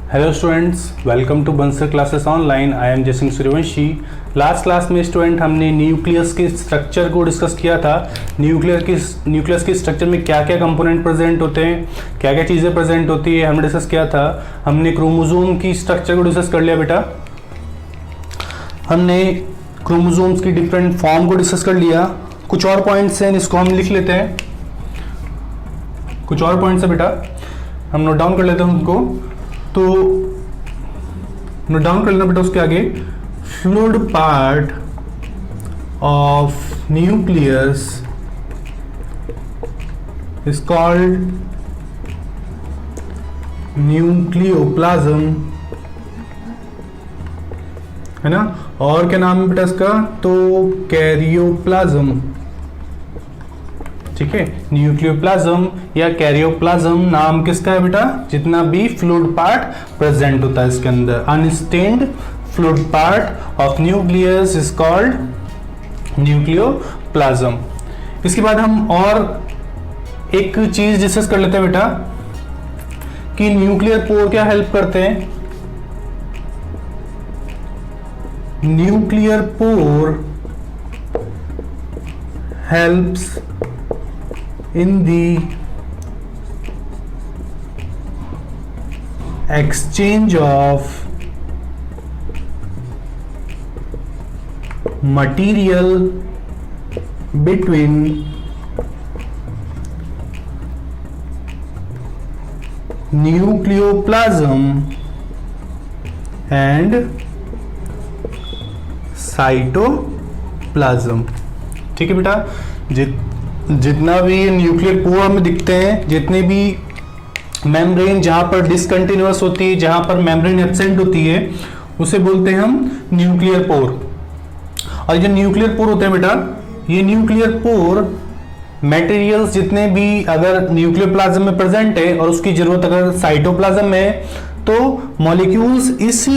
Hello students, welcome to Bansal classes online. I am Jaisingh Suryavanshi. Last class में student हमने nucleus के structure को discuss किया था। न्यूक्लियस के स्ट्रक्चर में क्या क्या कंपोनेंट प्रेजेंट होते हैं, क्या क्या चीज़ें प्रेजेंट होती है, हमने डिस्कस किया था। हमने क्रोमोसोम की स्ट्रक्चर को डिस्कस कर लिया बेटा। हमने क्रोमोसोम्स की डिफरेंट फॉर्म को डिस्कस कर लिया। कुछ और पॉइंट्स हैं जिसको हम लिख लेते हैं। कुछ और पॉइंट्स है बेटा, हम नोट डाउन कर लेते हैं उनको। तो नोट डाउन कर लेना बेटा। उसके आगे fluid part of nucleus is called nucleoplasm, है ना। और क्या नाम है बेटा इसका? तो कैरियोप्लाज्म। ठीक है, न्यूक्लियोप्लाज्म या कैरियोप्लाज्म नाम किसका है बेटा? जितना भी फ्लूइड पार्ट प्रेजेंट होता है इसके अंदर। Unstained fluid part of nucleus is called nucleoplasm. इसके बाद हम और एक चीज डिस्कस कर लेते हैं बेटा कि न्यूक्लियर पोर क्या हेल्प करते हैं। Nuclear pore helps in the exchange of material between nucleoplasm and cytoplasm। ठीक है बेटा, जितना भी न्यूक्लियर पोर में दिखते हैं, जितने भी मेम्ब्रेन जहां पर डिसकंटिन्यूअस होती है, जहां पर मेम्ब्रेन एब्सेंट होती है, उसे बोलते हैं हम न्यूक्लियर पोर। और जो न्यूक्लियर पोर होते हैं बेटा, ये न्यूक्लियर पोर मटेरियल्स जितने भी अगर न्यूक्लियोप्लाज्म में प्रेजेंट है और उसकी जरूरत अगर साइटोप्लाज्म में है, तो मॉलिक्यूल्स इस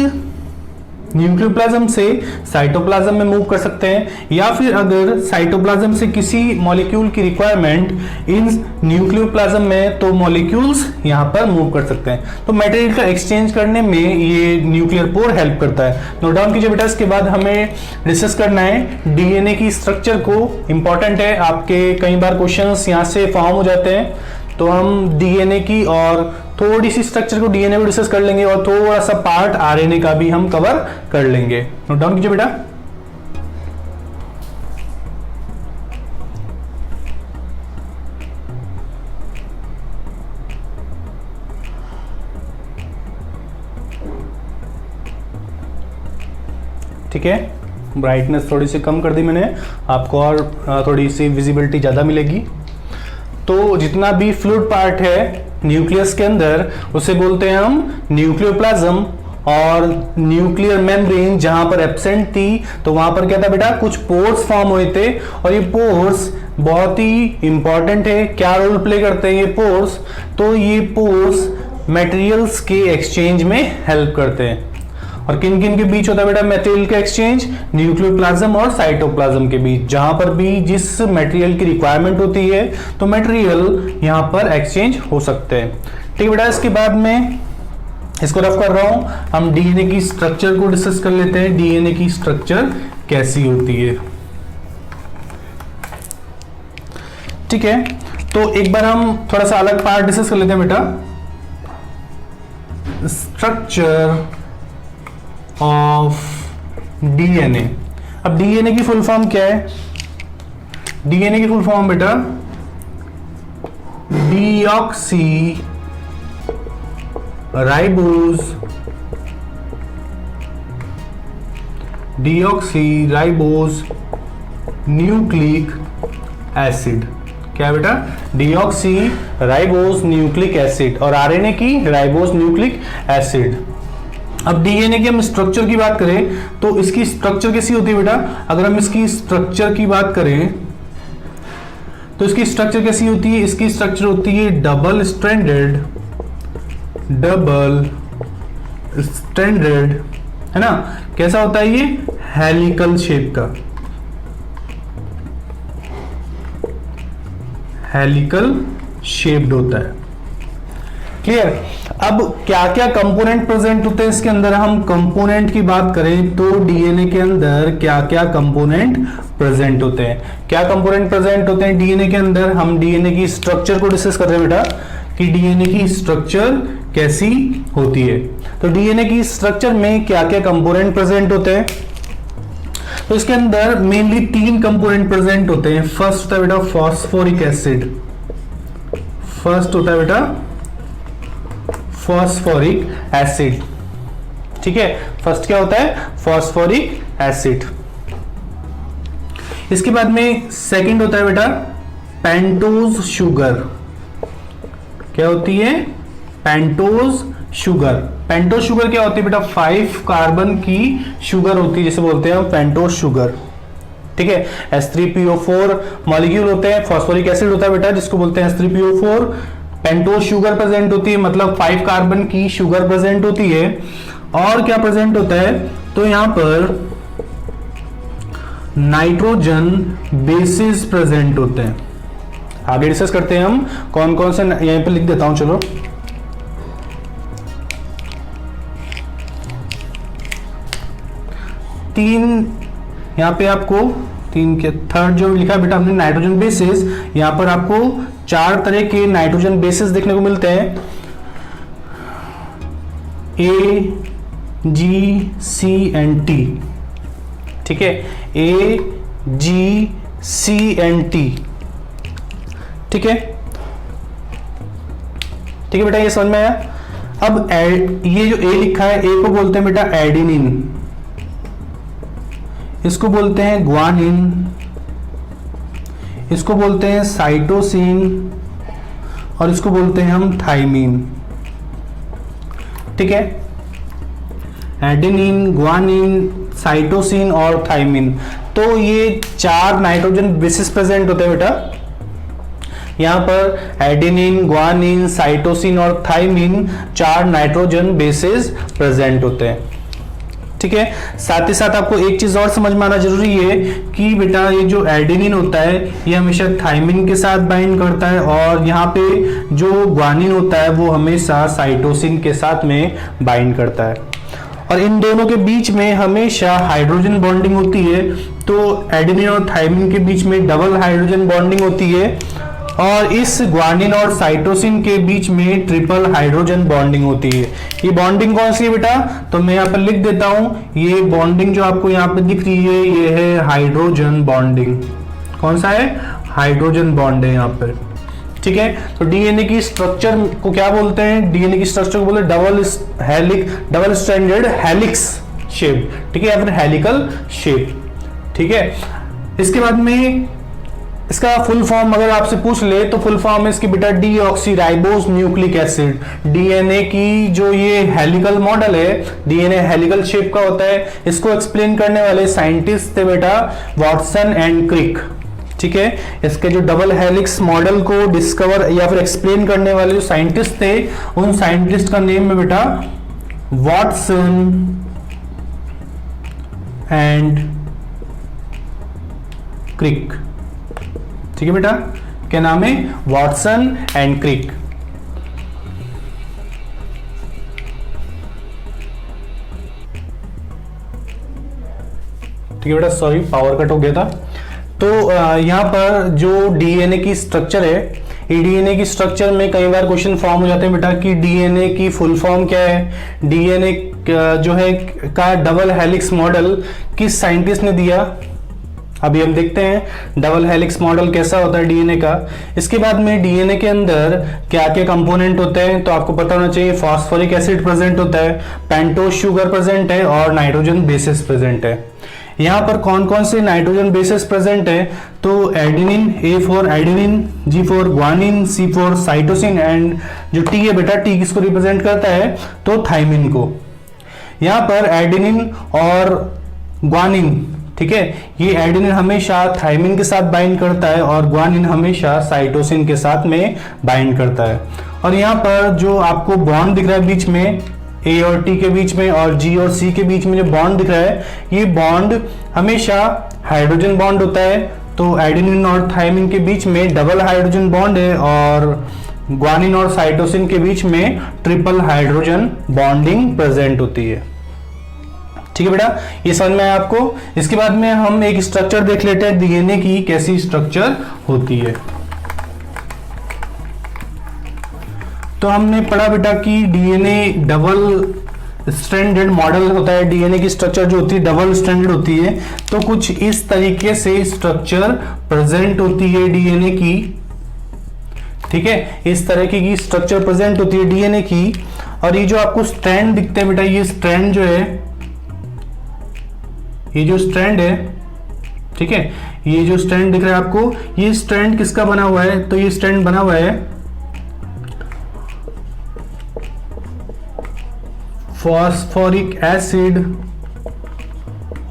न्यूक्लियोप्लाज्म से साइटोप्लाज्म में मूव कर सकते हैं, या फिर अगर साइटोप्लाज्म से किसी मॉलिक्यूल की रिक्वायरमेंट इन न्यूक्लियोप्लाज्म में, तो मॉलिक्यूल्स यहां पर मूव कर सकते हैं। तो मटेरियल का एक्सचेंज करने में ये न्यूक्लियर पोर हेल्प करता है। नोट डाउन कीजिए बेटा। इसके बाद हमें डिस्कस करना है डीएनए की स्ट्रक्चर को। इंपॉर्टेंट है, आपके कई बार क्वेश्चंस यहां से फॉर्म हो जाते हैं। तो हम डीएनए की और थोड़ी सी स्ट्रक्चर को डीएनए को डिस्कस कर लेंगे और थोड़ा सा पार्ट आरएनए का भी हम कवर कर लेंगे। नोट डाउन कीजिए बेटा। ठीक है, ब्राइटनेस थोड़ी सी कम कर दी मैंने आपको, और थोड़ी सी विजिबिलिटी ज्यादा मिलेगी। तो जितना भी फ्लूइड पार्ट है न्यूक्लियस के अंदर, उसे बोलते हैं हम न्यूक्लियोप्लाज्म। और न्यूक्लियर मेम्ब्रेन जहां पर एब्सेंट थी, तो वहां पर क्या था बेटा? कुछ पोर्स फॉर्म हुए थे, और ये पोर्स बहुत ही इंपॉर्टेंट है। क्या रोल प्ले करते हैं ये पोर्स? तो ये पोर्स मटेरियल्स के एक्सचेंज में हेल्प करते हैं। और किन किन के बीच होता है बेटा मटेरियल का एक्सचेंज? न्यूक्लियोप्लाज्म और साइटोप्लाज्म के बीच। जहां पर भी जिस मटेरियल की रिक्वायरमेंट होती है, तो मटेरियल यहां पर एक्सचेंज हो सकते हैं। ठीक है बेटा। इसके बाद में इसको रफ कर रहा हूं, हम डीएनए की स्ट्रक्चर को डिस्कस कर लेते हैं। डीएनए की स्ट्रक्चर कैसी होती है? ठीक है, तो एक बार हम थोड़ा सा अलग पार्ट डिस्कस कर लेते हैं बेटा। Structure of DNA. अब डीएनए की फुल फॉर्म क्या है? डीएनए की फुल फॉर्म बेटा डीऑक्सी राइबोज न्यूक्लिक एसिड। क्या बेटा? Deoxy ribose nucleic acid. और आरएनए की राइबोज न्यूक्लिक एसिड। अब डीएनए की हम स्ट्रक्चर की बात करें, तो इसकी स्ट्रक्चर कैसी होती है बेटा? अगर हम इसकी स्ट्रक्चर की बात करें, तो इसकी स्ट्रक्चर कैसी होती है? इसकी स्ट्रक्चर होती है डबल स्ट्रैंडेड, है ना। कैसा होता है ये? हेलिकल शेप का। हेलिकल शेप्ड होता है। क्लियर। अब क्या क्या कंपोनेंट प्रेजेंट होते हैं इसके अंदर, हम कंपोनेंट की बात करें तो डीएनए के अंदर क्या क्या कंपोनेंट प्रेजेंट होते हैं, क्या कंपोनेंट प्रेजेंट होते हैं डीएनए के अंदर। हम डीएनए की स्ट्रक्चर को डिस्कस कर रहे हैं बेटा कि डीएनए की स्ट्रक्चर कैसी होती है। तो डीएनए की स्ट्रक्चर में क्या क्या कंपोनेंट प्रेजेंट होते हैं, तो इसके अंदर मेनली 3 कंपोनेंट प्रेजेंट होते हैं। फर्स्ट होता है बेटा फॉस्फोरिक एसिड, फर्स्ट होता है बेटा फॉस्फोरिक एसिड। ठीक है, फर्स्ट क्या होता है फॉस्फोरिक एसिड। इसके बाद में सेकंड होता है बेटा पेंटोज शुगर। क्या होती है पेंटोज शुगर। पेंटोज शुगर क्या होती है बेटा 5 कार्बन की शुगर होती है, जिसे बोलते हैं हम पेंटोज शुगर। ठीक है, H3PO4 मॉलिक्यूल होते हैं, फॉस्फोरिक एसिड होता है बेटा जिसको बोलते हैं H3PO4, पेंटोज शुगर प्रेजेंट होती है, मतलब 5 कार्बन की शुगर प्रेजेंट होती है। और क्या प्रेजेंट होता है, तो यहां पर नाइट्रोजन बेसिस प्रेजेंट होते हैं। आगे डिस्कस करते हैं हम कौन कौन से, यहीं पे लिख देता हूं चलो। तीन यहां पे आपको तीन के थर्ड जो लिखा है बेटा हमने नाइट्रोजन बेसिस, यहां पर आपको 4 तरह के नाइट्रोजन बेसिस देखने को मिलते हैं, ए, जी, सी एंड टी। ठीक है, ए, जी, सी एंड टी। ठीक है, ठीक है बेटा, ये समझ में आया। अब ये जो ए लिखा है, ए को बोलते हैं बेटा एडिनिन, इसको बोलते हैं ग्वानिन, इसको बोलते हैं साइटोसिन और इसको बोलते हैं हम थाइमिन। ठीक है, एडेनिन, ग्वानिन, साइटोसिन और थाइमिन। तो ये 4 नाइट्रोजन बेसिस प्रेजेंट होते हैं बेटा। यहां पर एडेनिन, ग्वानिन, साइटोसिन और थाइमिन 4 नाइट्रोजन बेसिस प्रेजेंट होते हैं। ठीक है, साथ ही साथ आपको एक चीज और समझ में आना जरूरी है कि बेटा ये जो एडेनिन होता है ये हमेशा थाइमिन के साथ बाइंड करता है, और यहाँ पे जो ग्वानिन होता है वो हमेशा साइटोसिन के साथ में बाइंड करता है, और इन दोनों के बीच में हमेशा हाइड्रोजन बॉन्डिंग होती है। तो एडेनिन और थाइमिन के बीच में डबल हाइड्रोजन बॉन्डिंग होती है, और इस ग्वानिन और साइटोसिन के बीच में ट्रिपल हाइड्रोजन बॉन्डिंग होती है। ये बॉन्डिंग कौन सी है बेटा, तो मैं यहाँ पर लिख देता हूं, ये बॉन्डिंग जो आपको यहाँ पे दिख रही है ये है हाइड्रोजन बॉन्डिंग। कौन सा है, हाइड्रोजन बॉन्ड है यहाँ पर। ठीक है, तो डीएनए की स्ट्रक्चर को क्या बोलते हैं, डीएनए की स्ट्रक्चर को बोलते हैं डबल स्ट्रैंडेड हेलिक्स शेप। ठीक है, या फिर हेलिकल शेप। ठीक है, इसके बाद में इसका फुल फॉर्म अगर आपसे पूछ ले तो फुल फॉर्म है इसकी बेटा डीऑक्सीराइबोस न्यूक्लिक एसिड। डीएनए की जो ये हेलिकल मॉडल है, डीएनए हेलिकल शेप का होता है, इसको एक्सप्लेन करने वाले साइंटिस्ट थे बेटा वॉटसन एंड क्रिक। ठीक है, इसके जो डबल हेलिक्स मॉडल को डिस्कवर या फिर एक्सप्लेन करने वाले जो साइंटिस्ट थे, उन साइंटिस्ट का नेम है बेटा वॉटसन एंड क्रिक। ठीक है बेटा, क्या नाम है, वॉटसन एंड क्रिक। ठीक है बेटा, सॉरी पावर कट हो गया था। तो यहां पर जो डीएनए की स्ट्रक्चर है, ये डीएनए की स्ट्रक्चर में कई बार क्वेश्चन फॉर्म हो जाते हैं बेटा कि डीएनए की फुल फॉर्म क्या है, डीएनए जो है का डबल हेलिक्स मॉडल किस साइंटिस्ट ने दिया। अभी हम देखते हैं डबल हेलिक्स मॉडल कैसा होता है डीएनए का। इसके बाद में डीएनए के अंदर क्या क्या कंपोनेंट होते हैं, तो आपको पता होना चाहिए फॉस्फोरिक एसिड प्रेजेंट होता है, पेंटोज शुगर प्रेजेंट है और नाइट्रोजन बेसिस प्रेजेंट है। यहाँ पर कौन कौन से नाइट्रोजन बेसिस प्रेजेंट है, तो adenine, A for adenine, G for guanine, C for cytosine and जो टी है बेटा, टी किसको रिप्रेजेंट करता है, तो थाइमिन को। यहाँ पर एडेनिन और ग्वानिन, ठीक है, ये एडेनिन हमेशा थाइमिन के साथ बाइंड करता है और ग्वानिन हमेशा साइटोसिन के साथ में बाइंड करता है। और यहाँ पर जो आपको बॉन्ड दिख रहा है बीच में, ए और टी के बीच में और जी और सी के बीच में जो बॉन्ड दिख रहा है, ये बॉन्ड हमेशा हाइड्रोजन बॉन्ड होता है। तो एडेनिन और थायमिन के बीच में डबल हाइड्रोजन बॉन्ड है और ग्वानिन और साइटोसिन के बीच में ट्रिपल हाइड्रोजन बॉन्डिंग प्रेजेंट होती है। ठीक है बेटा, ये समझ में आया आपको। इसके बाद में हम एक स्ट्रक्चर देख लेते हैं डीएनए की कैसी स्ट्रक्चर होती है। तो हमने पढ़ा बेटा कि डीएनए डबल स्ट्रैंडेड मॉडल होता है, डीएनए की स्ट्रक्चर जो होती है डबल स्ट्रैंडेड होती है। तो कुछ इस तरीके से स्ट्रक्चर प्रेजेंट होती है डीएनए की। ठीक है, इस तरह की स्ट्रक्चर प्रेजेंट होती है डीएनए की। और ये जो आपको स्ट्रैंड दिखते हैं बेटा, ये स्ट्रैंड जो है, ये जो स्ट्रैंड है, ठीक है, ये जो स्ट्रैंड दिख रहा है आपको, ये स्ट्रैंड किसका बना हुआ है? तो ये स्ट्रैंड बना हुआ है फॉस्फोरिक एसिड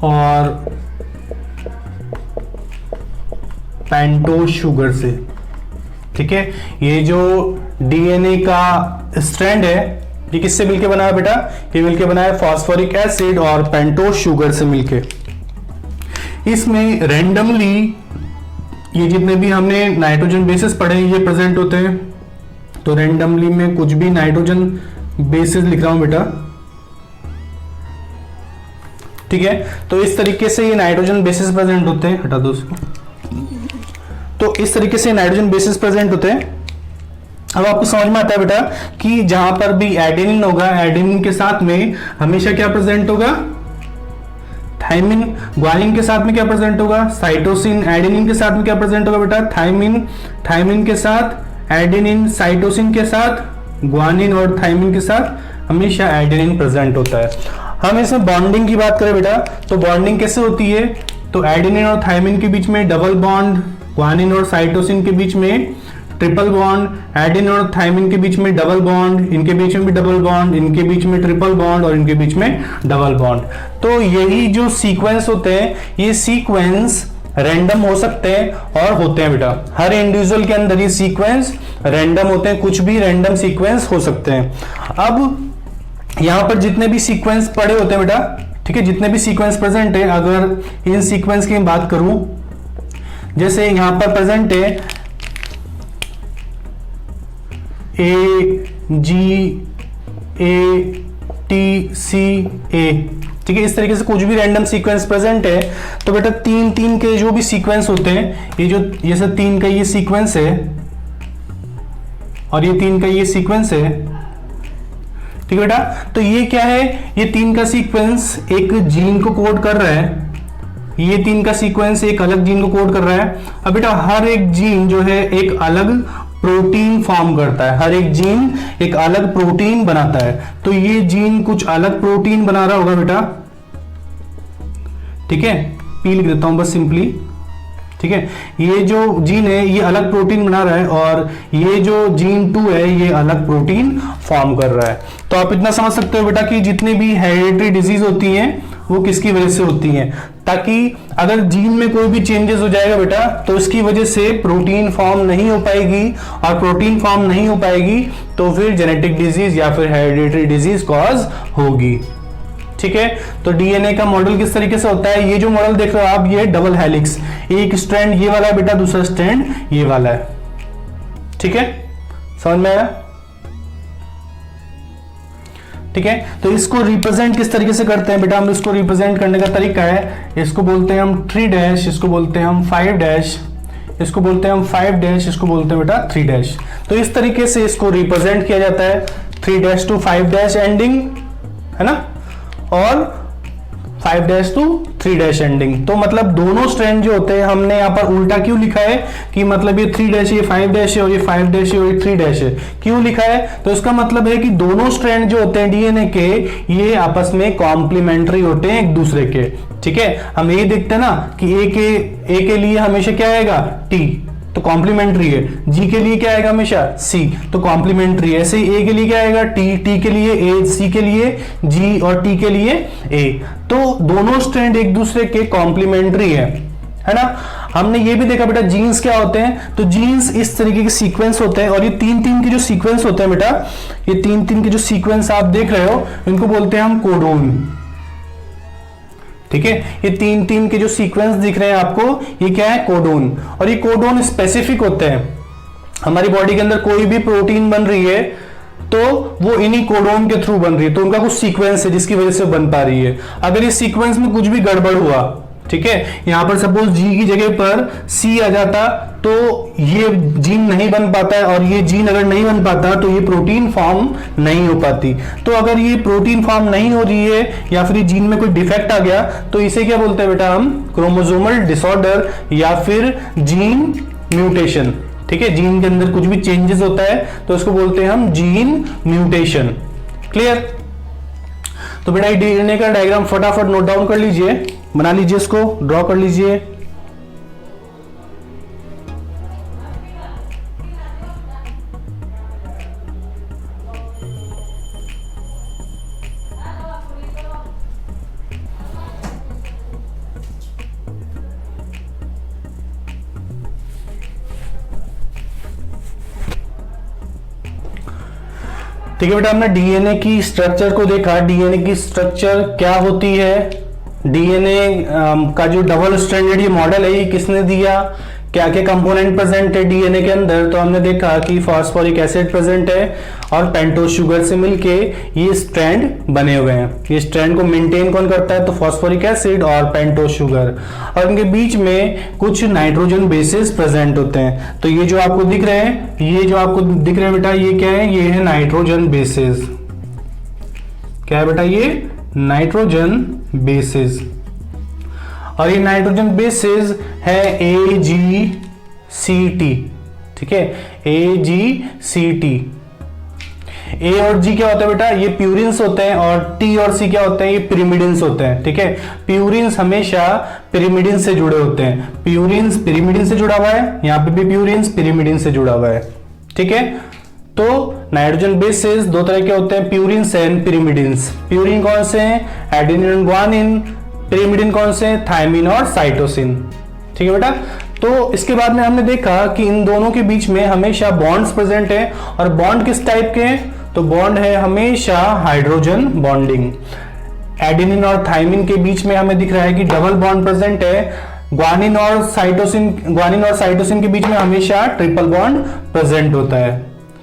और पेंटोज शुगर से। ठीक है, ये जो डीएनए का स्ट्रैंड है ये किससे मिलके बना है बेटा? ये मिलके बना है फॉस्फोरिक एसिड और पेंटोज शुगर से मिलके। इसमें रैंडमली ये जितने भी हमने नाइट्रोजन बेसिस पढ़े हैं ये प्रेजेंट होते हैं। तो रैंडमली में कुछ भी नाइट्रोजन बेसिस लिख रहा हूं बेटा। ठीक है, तो इस तरीके से ये नाइट्रोजन बेसिस प्रेजेंट होते हैं। हटा दो उसको। तो इस तरीके से नाइट्रोजन बेसिस प्रेजेंट होते हैं। अब आपको समझ में आता है बेटा कि जहां पर भी एडेनिन होगा, एडेनिन के साथ में हमेशा क्या प्रेजेंट होगा? थायमिन। ग्वानिन के साथ में क्या प्रेजेंट होगा? साइटोसिन। एडेनिन के साथ में क्या प्रेजेंट होगा बेटा? थायमिन। थायमिन के साथ एडेनिन, साइटोसिन के साथ ग्वानिन और थायमिन के साथ हमेशा एडेनिन प्रेजेंट होता है। हम इसमें बॉन्डिंग की बात करें बेटा, तो बॉन्डिंग कैसे होती है? तो एडेनिन और थायमिन के बीच में डबल बॉन्ड, ग्वानिन और साइटोसिन के बीच में ट्रिपल बॉन्ड, एडेनिन और थायमिन के बीच में डबल बॉन्ड, इनके बीच में भी डबल बॉन्ड, इनके बीच में ट्रिपल बॉन्ड और इनके बीच में डबल बॉन्ड। तो यही जो सीक्वेंस होते हैं ये सीक्वेंस रैंडम हो सकते हैं और होते हैं बेटा। हर इंडिविजुअल के अंदर ये सीक्वेंस रैंडम होते हैं, कुछ भी रैंडम सीक्वेंस हो सकते हैं। अब यहां पर जितने भी सीक्वेंस पड़े होते हैं बेटा, ठीक है, जितने भी सीक्वेंस प्रेजेंट है, अगर इन सीक्वेंस की बात करूं, जैसे यहां पर प्रेजेंट है AGATCA, ठीक है, इस तरीके से कुछ भी रैंडम सीक्वेंस प्रेजेंट है तो बेटा तीन तीन के जो भी सीक्वेंस होते हैं, ये जो जैसे 3 का ये सीक्वेंस है और ये 3 का ये सीक्वेंस है, ठीक है बेटा। तो ये क्या है? ये 3 का सीक्वेंस एक जीन को कोड कर रहा है, ये 3 का सीक्वेंस एक अलग जीन को कोड कर रहा है। अब बेटा हर एक जीन जो है एक अलग प्रोटीन फॉर्म करता है, हर एक जीन एक अलग प्रोटीन बनाता है। तो ये जीन कुछ अलग प्रोटीन बना रहा होगा बेटा, ठीक है, पी लिख देता हूं बस सिंपली, ठीक है। ये जो जीन है ये अलग प्रोटीन बना रहा है और ये जो जीन 2 है ये अलग प्रोटीन फॉर्म कर रहा है। तो आप इतना समझ सकते हो बेटा कि जितनी भी हेरिडिटरी डिजीज होती हैं वो किसकी वजह से होती हैं, ताकि अगर जीन में कोई भी चेंजेस हो जाएगा बेटा तो इसकी वजह से प्रोटीन फॉर्म नहीं हो पाएगी, और प्रोटीन फॉर्म नहीं हो पाएगी तो फिर जेनेटिक डिजीज या फिर हेरिडिटरी डिजीज कॉज होगी, ठीक है। तो डीएनए का मॉडल किस तरीके से होता है? ये जो मॉडल देख रहे हो आप, ये डबल हेलिक्स, एक स्ट्रैंड ये वाला है बेटा, दूसरा स्ट्रैंड ये वाला है, ठीक है, समझ में आया? ठीक है, तो इसको रिप्रेजेंट किस तरीके से करते हैं बेटा? हम इसको रिप्रेजेंट करने का तरीका है, इसको बोलते हैं हम 3 डैश, इसको बोलते हैं हम 5 डैश, इसको बोलते हैं हम 5 डैश, इसको बोलते हैं बेटा 3 डैश। तो इस तरीके से इसको रिप्रेजेंट किया जाता है, 3 डैश टू 5 डैश एंडिंग, है ना, और 5 डैश टू 3 डैश एंडिंग। तो मतलब दोनों स्ट्रैंड जो होते हैं, हमने यहाँ पर उल्टा क्यों लिखा है कि मतलब ये 3 डैश, ये 5 डैश है और ये 5 डैश है और ये 3 डैश है, क्यों लिखा है? तो इसका मतलब है कि दोनों स्ट्रैंड जो होते हैं डीएनए के, ये आपस में कॉम्प्लीमेंट्री होते हैं एक दूसरे के, ठीक है। हम ये देखते हैं ना कि ए के लिए हमेशा क्या आएगा? टी, तो कॉम्प्लीमेंट्री है। जी के लिए क्या आएगा? हमेशा सी, तो कॉम्प्लीमेंट्री है। ऐसे ही ए के लिए क्या आएगा? टी, टी के लिए ए, सी के लिए जी और टी के लिए ए। तो दोनों स्ट्रैंड एक दूसरे के कॉम्प्लीमेंट्री है ना। हमने ये भी देखा बेटा जीन्स क्या होते हैं, तो जीन्स इस तरीके के सीक्वेंस होते हैं, और ये 3-3 के जो सीक्वेंस होते हैं बेटा, ये 3-3 के जो सीक्वेंस आप देख रहे हो इनको बोलते हैं हम कोडोन, ठीक है, ये तीन तीन के जो सीक्वेंस दिख रहे हैं आपको, ये क्या है, कोडोन। और ये कोडोन स्पेसिफिक होते हैं। हमारी बॉडी के अंदर कोई भी प्रोटीन बन रही है तो वो इन्हीं कोडोन के थ्रू बन रही है, तो उनका कुछ सीक्वेंस है जिसकी वजह से बन पा रही है। अगर इस सीक्वेंस में कुछ भी गड़बड़ हुआ, ठीक है, यहां पर सपोज जी की जगह पर सी आ जाता तो ये जीन नहीं बन पाता है, और ये जीन अगर नहीं बन पाता तो ये प्रोटीन फॉर्म नहीं हो पाती। तो अगर ये प्रोटीन फॉर्म नहीं हो रही है या फिर जीन में कोई डिफेक्ट आ गया तो इसे क्या बोलते हैं बेटा हम, क्रोमोसोमल डिसऑर्डर या फिर जीन म्यूटेशन। ठीक है, जीन के अंदर कुछ भी चेंजेस होता है तो उसको बोलते हैं हम जीन म्यूटेशन। क्लियर? तो बेटा डीएनए का डायग्राम फटाफट नोट डाउन कर लीजिए, बना लीजिए, इसको ड्रॉ कर लीजिए। ठीक है बेटा, हमने डीएनए की स्ट्रक्चर को देखा। डीएनए की स्ट्रक्चर क्या होती है, डीएनए का जो डबल स्ट्रैंडेड ये मॉडल है ये किसने दिया, क्या क्या कंपोनेंट प्रेजेंट है डीएनए के अंदर। तो हमने देखा कि फास्फोरिक एसिड प्रेजेंट है और पेंटोज शुगर से मिलके ये स्ट्रैंड बने हुए हैं। ये स्ट्रैंड को मेंटेन कौन करता है, तो फास्फोरिक एसिड और पेंटोज शुगर, और इनके बीच में कुछ नाइट्रोजन बेसेस प्रेजेंट होते हैं। तो ये जो आपको दिख रहे हैं, ये जो आपको दिख रहे हैं बेटा, ये क्या है, ये है नाइट्रोजन बेसेस। क्या है बेटा, ये नाइट्रोजन बेसेस। और ये नाइट्रोजन बेसेस है AgCT। ठीक है, AgCT। ए और जी क्या होता है बेटा, ये प्यूरिन्स होते हैं, और टी और सी क्या होते हैं, ये पिरिमिडिन्स होते हैं। ठीक है, प्यूरिन्स हमेशा पिरिमिडिन से जुड़े होते हैं। प्यूरिन्स पिरिमिडिन से जुड़ा हुआ है, यहां पे भी प्यूरिन्स पिरिमिडिन से जुड़ा हुआ है। ठीक है, तो नाइट्रोजन बेसेस दो तरह के होते हैं, प्यूरिन्स एंड पिरिमिडिन्स। प्यूरिन कौन से हैं, एडेनिन और ग्वानिन। पिरिमिडिन कौन से हैं, थायमिन और साइटोसिन। ठीक है बेटा, तो इसके बाद में हमने देखा कि इन दोनों के बीच में हमेशा बॉन्ड्स प्रेजेंट है, और बॉन्ड किस टाइप के हैं, तो बॉन्ड है हमेशा हाइड्रोजन बॉन्डिंग। एडेनिन और थायमिन के बीच में हमें दिख रहा है कि डबल बॉन्ड प्रेजेंट है। ग्वानिन और साइटोसिन के बीच में हमेशा ट्रिपल बॉन्ड प्रेजेंट होता है।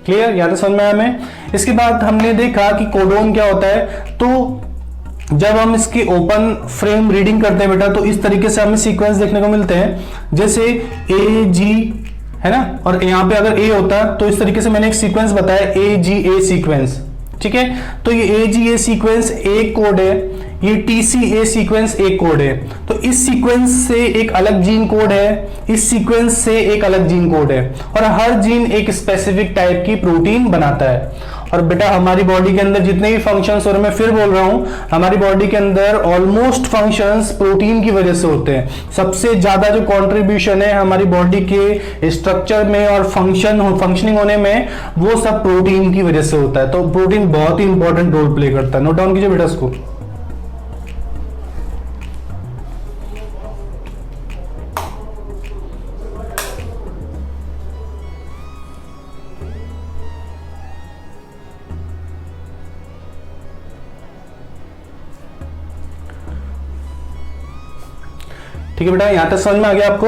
क्लियर, या तो समझ में आया हमें। इसके बाद हमने देखा कि कोडोन क्या होता है। तो जब हम इसकी ओपन फ्रेम रीडिंग करते हैं बेटा, तो इस तरीके से हमें सीक्वेंस देखने को मिलते हैं, जैसे AG है ना, और यहाँ पे अगर A होता तो इस तरीके से मैंने एक सीक्वेंस बताया, AGA सीक्वेंस। ठीक है, तो ये AGA सीक्वेंस एक कोड है, ये TCA सीक्वेंस एक कोड है। तो इस सीक्वेंस से एक अलग जीन कोड है, इस सीक्वेंस से एक अलग जीन कोड है, और हर जीन एक स्पेसिफिक टाइप की प्रोटीन बनाता है। और बेटा हमारी बॉडी के अंदर जितने भी फंक्शंस, और मैं फिर बोल रहा हूं, हमारी बॉडी के अंदर ऑलमोस्ट फंक्शंस प्रोटीन की वजह से होते हैं। सबसे ज्यादा जो कंट्रीब्यूशन है हमारी बॉडी के स्ट्रक्चर में और फंक्शनिंग होने में, वो सब प्रोटीन की वजह से होता है। तो प्रोटीन बहुत ही इंपॉर्टेंट रोल प्ले करता है। नोट डाउन कीजिए बेटा इसको। ठीक है बेटा, यहां तक समझ में आ गया आपको।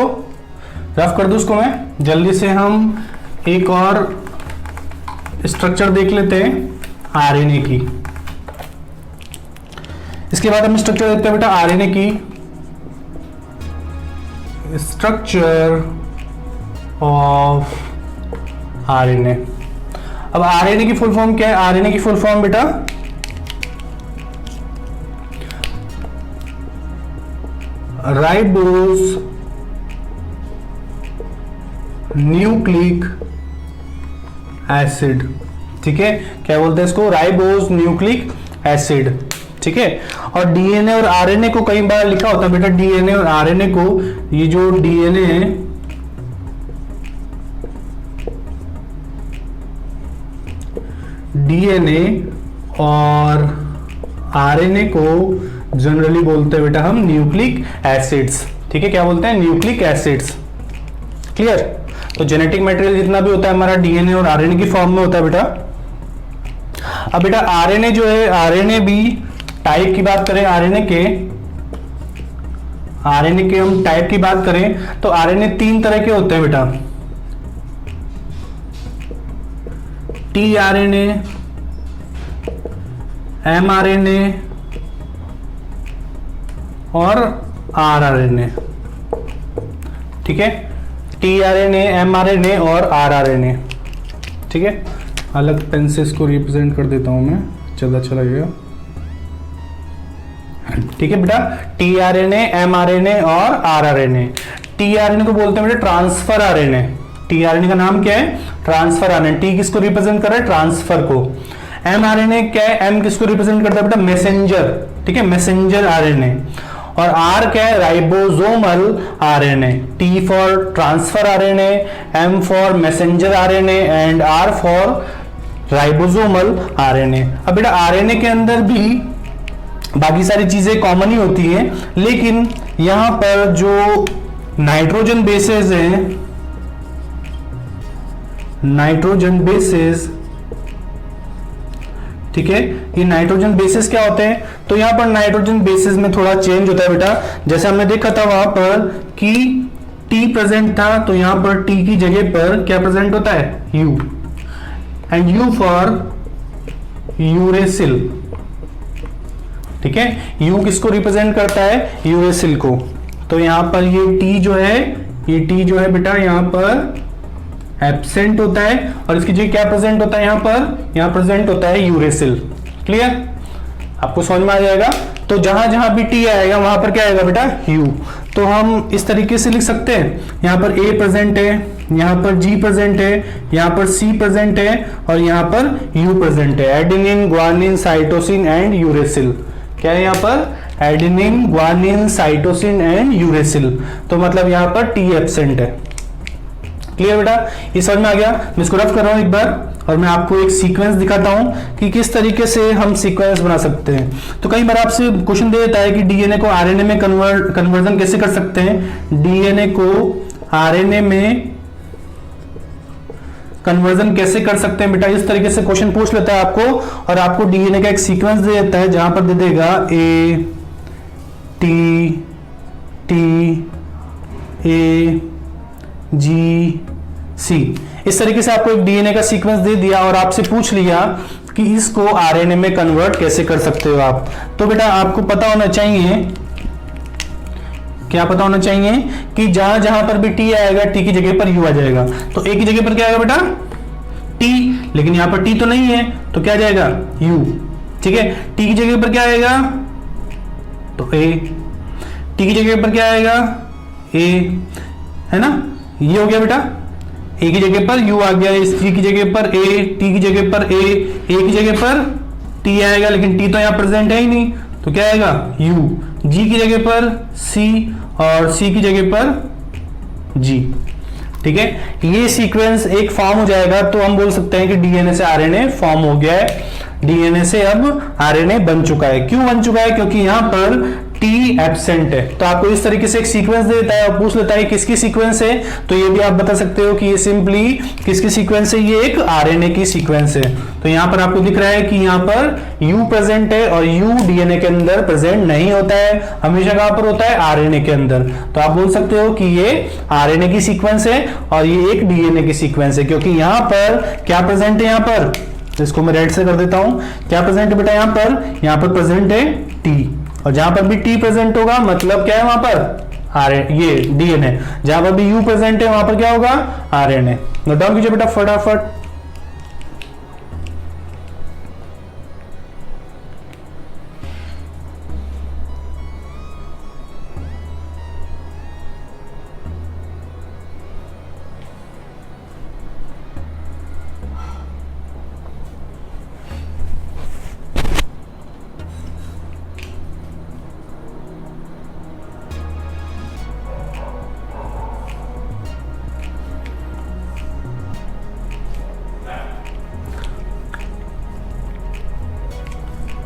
रफ कर दूं उसको मैं जल्दी से। हम एक और स्ट्रक्चर देख लेते हैं आरएनए की। इसके बाद हम स्ट्रक्चर देखते हैं बेटा आरएनए की। Structure of RNA. अब आरएनए की फुल फॉर्म क्या है, आरएनए की फुल फॉर्म बेटा राइबोस न्यूक्लिक एसिड। ठीक है, क्या बोलते हैं इसको, राइबोस न्यूक्लिक एसिड। ठीक है, और डीएनए और आरएनए को कई बार लिखा होता है बेटा, डीएनए और आरएनए को, ये जो डीएनए और आरएनए को जनरली बोलते हैं बेटा हम न्यूक्लिक एसिड्स। ठीक है, क्या बोलते हैं, न्यूक्लिक एसिड्स। क्लियर, तो जेनेटिक मटेरियल जितना भी होता है हमारा डीएनए और आरएनए की फॉर्म में होता है बेटा। अब बेटा आरएनए जो है, आरएनए भी टाइप की बात करें आरएनए के, आरएनए के हम टाइप की बात करें तो आरएनए 3 तरह के होते हैं बेटा, टीआरएनए, एमआरएनए और आरआरएनए। ठीक है, टीआरएनए, एमआरएनए और आरआरएनए। ठीक है, अलग पेन से इसको रिप्रेजेंट कर देता हूं मैं, ज्यादा अच्छा लगेगा। ठीक है बेटा, टीआरएनए, एमआरएनए और आरआरएनए। टीआरएनए को बोलते हैं बेटा ट्रांसफर आरएनए। टीआरएनए का नाम क्या है? Transfer RNA. टी किसको रिप्रेजेंट कर रहा है? ट्रांसफर को। एमआरएनए क्या है? एम किसको रिप्रेजेंट करता है बेटा? मैसेंजर। ठीक है, मैसेंजर आरएनए। और आर क्या है? Ribosomal RNA. T for transfer RNA, M for messenger RNA and R for ribosomal RNA. अब बेटा आरएनए के अंदर भी बाकी सारी चीजें कॉमन ही होती हैं, लेकिन यहां पर जो नाइट्रोजन बेसेस हैं, नाइट्रोजन बेसेस, ठीक है, ये नाइट्रोजन बेसिस क्या होते हैं? तो यहां पर नाइट्रोजन बेसिस में थोड़ा चेंज होता है बेटा। जैसे हमने देखा था वहां पर कि टी प्रेजेंट था, तो यहां पर टी की जगह पर क्या प्रेजेंट होता है? You. And you for uracil. ठीक है, यू किसको रिप्रेजेंट करता है? यूरेसिल को। तो यहां पर ये टी जो है, ये टी जो है बेटा यहां पर एब्सेंट होता है और इसकी जगह क्या प्रेजेंट होता है? यहां प्रेजेंट होता है यूरेसिल। क्लियर? आपको समझ में आ जाएगा। तो जहां जहां भी टी आएगा वहां पर क्या आएगा बेटा? यू। तो हम इस तरीके से लिख सकते हैं, यहां पर ए प्रेजेंट है, यहां पर जी प्रेजेंट है, यहां पर सी प्रेजेंट है और यहां पर यू प्रेजेंट है। Adenine, guanine, cytosine and uracil. क्या है यहां पर? Adenine, guanine, cytosine and uracil. तो मतलब यहां पर टी एब्सेंट है। क्लियर बेटा? ये समझ में आ गया? मैं इसको रफ कर रहा हूं एक बार और मैं आपको एक सीक्वेंस दिखाता हूं कि किस तरीके से हम सीक्वेंस बना सकते हैं। तो कई बार आपसे क्वेश्चन दे देता है कि डीएनए को आरएनए में कन्वर्जन कैसे कर सकते हैं? डीएनए को आरएनए में कन्वर्जन कैसे कर सकते हैं बेटा? इस तरीके से क्वेश्चन पूछ लेता है आपको और आपको डीएनए का एक सीक्वेंस दे देता है जहां पर दे देगा ए टी टी ए जी सी। इस तरीके से आपको एक डीएनए का सीक्वेंस दे दिया और आपसे पूछ लिया कि इसको आरएनए में कन्वर्ट कैसे कर सकते हो आप। तो बेटा आपको पता होना चाहिए, क्या पता होना चाहिए? कि जहां जहां पर भी टी आएगा टी की जगह पर यू आ जाएगा। तो ए की जगह पर क्या आएगा बेटा? टी। लेकिन यहां पर टी तो नहीं है तो क्या जाएगा? यू। ठीक है, टी की जगह पर क्या आएगा? तो ए। टी की जगह पर क्या आएगा? ए, है ना? ये हो गया बेटा, ए की जगह पर यू आ गया, इस टी की जगह पर ए, टी की जगह पर ए की जगह पर टी आएगा, लेकिन टी तो यहां प्रेजेंट है ही नहीं, तो क्या आएगा? यू। जी की जगह पर सी और सी की जगह पर जी। ठीक है, ये सीक्वेंस एक फॉर्म हो जाएगा तो हम बोल सकते हैं कि डीएनए से आरएनए फॉर्म हो गया है। डीएनए से अब आरएनए बन चुका है। क्यों बन चुका है? क्योंकि यहां पर टी एब्सेंट है। तो आपको इस तरीके से एक सीक्वेंस दे देता है और पूछ लेता है किसकी सीक्वेंस है, तो ये भी आप बता सकते हो कि ये सिंपली किसकी सीक्वेंस है? ये एक आरएनए की सीक्वेंस है। तो यहां पर आपको दिख रहा है कि यहां पर यू प्रेजेंट है और यू डीएनए के अंदर प्रेजेंट नहीं होता है, हमेशा कहां पर होता है? आरएनए के अंदर। तो आप बोल सकते हो कि ये आरएनए की सीक्वेंस है और ये एक डीएनए की सीक्वेंस है, क्योंकि यहां पर क्या प्रेजेंट है? यहां पर, इसको मैं रेड से कर देता हूं, क्या प्रेजेंट है बेटा? यहां पर प्रेजेंट है टी, और जहां पर भी टी प्रेजेंट होगा मतलब क्या है? वहां पर ये डीएनए। जहां पर भी यू प्रेजेंट है वहां पर क्या होगा? आरएनए। नोट डाउन कीजिए बेटा फटाफट।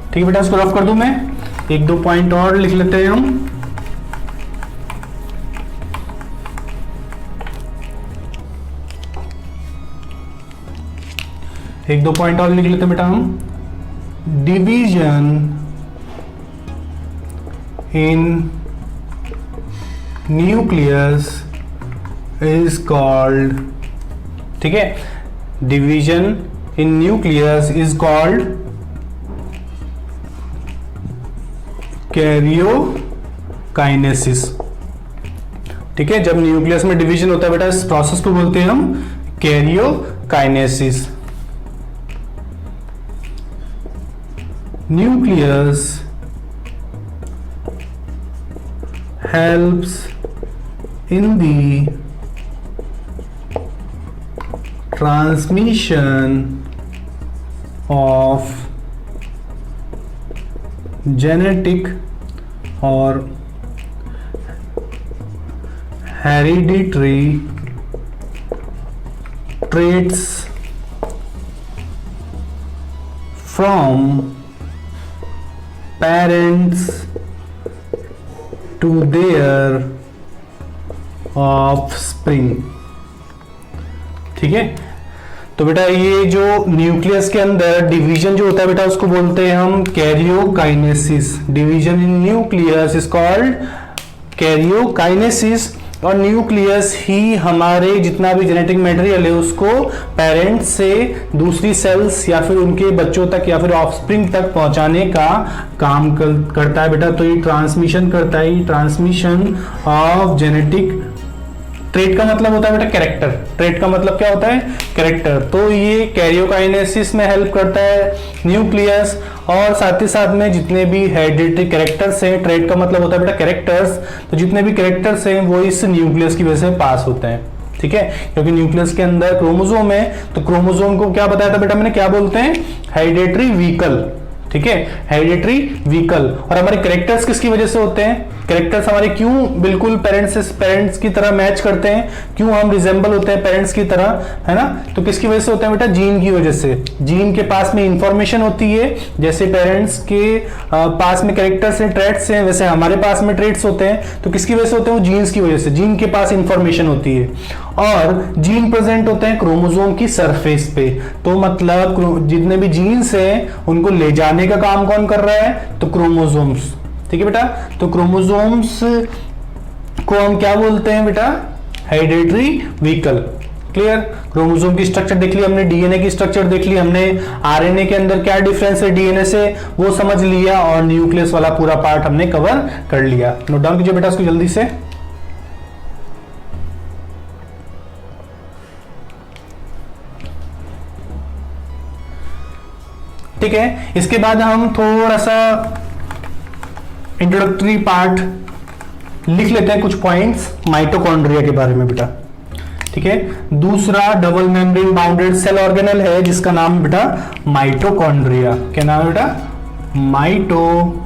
ठीक है बेटा, इसको रफ कर दूं मैं, एक दो पॉइंट और लिख लेते हैं हम। एक दो पॉइंट और लिख लेते हैं बेटा हम। Division in nucleus is called, ठीक है, division in nucleus is called karyokinesis. ठीक है, जब न्यूक्लियस में डिवीजन होता है बेटा, इस प्रोसेस को बोलते हैं हम karyokinesis. Nucleus helps in the transmission of genetic or hereditary traits from parents to their offspring। ठीक है, तो बेटा ये जो न्यूक्लियस के अंदर डिवीजन जो होता है बेटा, उसको बोलते हैं हम karyokinesis. Division in nucleus is called karyokinesis. और न्यूक्लियस ही हमारे जितना भी जेनेटिक मटेरियल है उसको पेरेंट्स से दूसरी सेल्स या फिर उनके बच्चों तक या फिर ऑफस्प्रिंग तक पहुंचाने का काम करता है बेटा। तो ये ट्रांसमिशन करता है, ये ट्रांसमिशन ऑफ जेनेटिक ट्रेट का मतलब होता है बेटा कैरेक्टर। ट्रेट का मतलब क्या होता है? कैरेक्टर। तो ये कैरियोकाइनेसिस में हेल्प करता है न्यूक्लियस, और साथ ही साथ में जितने भी हेरिडिटरी कैरेक्टर्स हैं, ट्रेट का मतलब होता है बेटा कैरेक्टर्स, तो जितने भी कैरेक्टर्स हैं वो इस न्यूक्लियस की वजह से पास होते हैं। ठीक है, क्योंकि न्यूक्लियस के अंदर क्रोमोसोम है, तो क्रोमोसोम को क्या बताया था बेटा मैंने, क्या बोलते हैं? Hereditary vehicle. ठीक है, हेरिडिटरी व्हीकल। और हमारे कैरेक्टर्स किसकी वजह से होते हैं? कैरेक्टर्स हमारे क्यों बिल्कुल पेरेंट्स की तरह मैच करते हैं, क्यों हम रिजेंबल होते हैं पेरेंट्स की तरह, है ना? तो किसकी वजह से होते हैं बेटा? जीन की वजह से। जीन के पास में इंफॉर्मेशन होती है, जैसे पेरेंट्स के पास में कैरेक्टर्स हैं, ट्रेट्स हैं, वैसे हमारे पास में ट्रेट्स होते हैं। तो किसकी वजह से होते हैं? वो जीन्स की वजह से। जीन के पास इंफॉर्मेशन होती है, और जीन प्रेजेंट होते हैं क्रोमोसोम की सरफेस पे। तो मतलब जितने भी जीन्स हैं उनको ले जाने का काम कौन कर रहा है? तो क्रोमोसोम्स। ठीक है बेटा, तो क्रोमोसोम्स को हम क्या बोलते हैं बेटा? Hereditary vehicle. क्लियर? क्रोमोसोम की स्ट्रक्चर देख ली हमने, डीएनए की स्ट्रक्चर देख ली हमने, आरएनए के अंदर क्या डिफरेंस है डीएनए से वो समझ लिया, और न्यूक्लियस वाला पूरा पार्ट हमने कवर कर लिया। नोट डाउन कीजिए बेटा इसको जल्दी से। ठीक है, इसके बाद हम थोड़ा सा इंट्रोडक्टरी पार्ट लिख लेते हैं, कुछ पॉइंट्स माइटोकॉन्ड्रिया के बारे में बेटा। ठीक है, दूसरा double membrane bounded cell organelle है जिसका नाम बेटा माइटोकॉन्ड्रिया। क्या नाम है बेटा? माइटोकॉन्ड्रिया।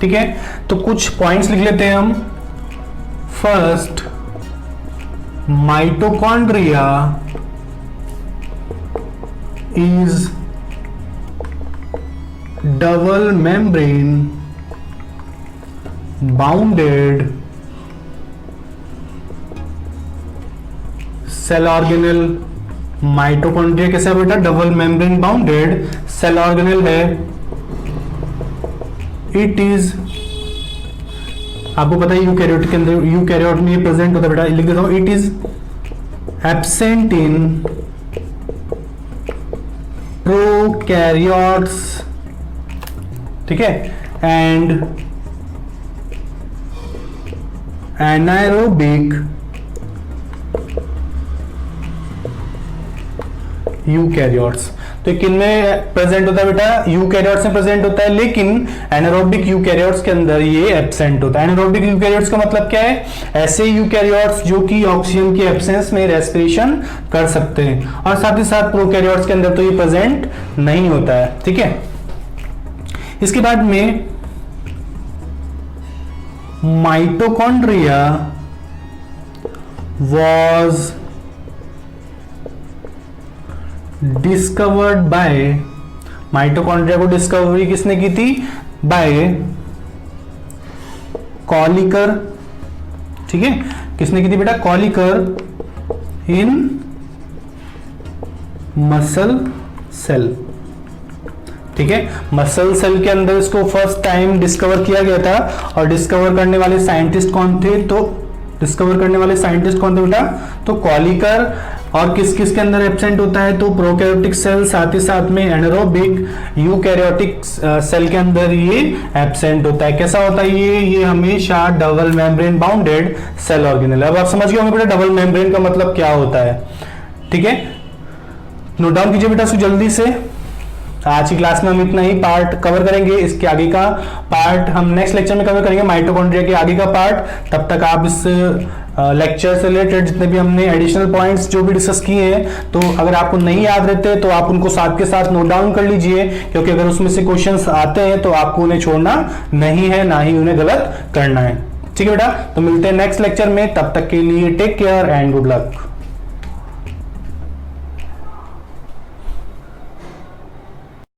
ठीक है, तो कुछ पॉइंट्स लिख लेते हैं हम। First, mitochondria is double membrane bounded cell organelle. Mitochondria कैसा है बेटा? Double membrane bounded cell organelle है। इट इज, आपको पता है यूकैरियोट के अंदर, यूकैरियोट में प्रेजेंट होता है बेटा, लिख देता हूं, it is absent in prokaryotes. ठीक है, एंड एनाएरोबिक यूकैरियोट्स। तो किनमें प्रेजेंट होता है बेटा? यूकैरियोट्स में प्रेजेंट होता है, लेकिन एनारोबिक यूकैरियोट्स के अंदर ये एब्सेंट होता है। एनारोबिक यूकैरियोट्स का मतलब क्या है? ऐसे यूकैरियोट्स जो कि ऑक्सीजन की एब्सेंस में रेस्पिरेशन कर सकते हैं, और साथ ही साथ प्रोकैरियोट्स के अंदर तो ये प्रेजेंट नहीं होता है। ठीक है, इसके बाद में mitochondria was discovered by, mitochondria को डिस्कवरी किसने की थी? बाय कॉलिकर। ठीक है, किसने की थी बेटा? कॉलिकर इन मसल सेल। ठीक है। मसल सेल के अंदर इसको फर्स्ट टाइम डिस्कवर किया गया था, और डिस्कवर करने वाले साइंटिस्ट कौन थे? तो डिस्कवर करने वाले साइंटिस्ट कौन थे बेटा? तो कॉलिकर। और किस किस के अंदर एब्सेंट होता है? तो प्रोकैरियोटिक सेल, साथ ही साथ में एनारोबिक यूकैरियोटिक सेल के अंदर ये एब्सेंट होता है। कैसा होता है ये हमेशा double membrane bounded cell organelle. अब आप समझ गए होंगे बेटा डबल मेम्ब्रेन का मतलब क्या होता है। ठीक है, नोट डाउन कीजिए बेटा इसको जल्दी से। आज की क्लास में हम इतना ही पार्ट कवर करेंगे, इसके आगे का पार्ट हम नेक्स्ट लेक्चर में कवर करेंगे, माइटोकॉन्ड्रिया के आगे का पार्ट। तब तक आप इस लेक्चर से रिलेटेड जितने भी हमने एडिशनल पॉइंट्स जो भी डिस्कस किए हैं, तो अगर आपको नहीं याद रहते तो आप उनको साथ के साथ नोट डाउन कर लीजिए, क्योंकि अगर उसमें से क्वेश्चंस आते हैं तो आपको उन्हें छोड़ना नहीं है, ना ही उन्हें गलत करना है। ठीक है बेटा, तो मिलते हैं नेक्स्ट लेक्चर में, तब तक के लिए take care and good luck.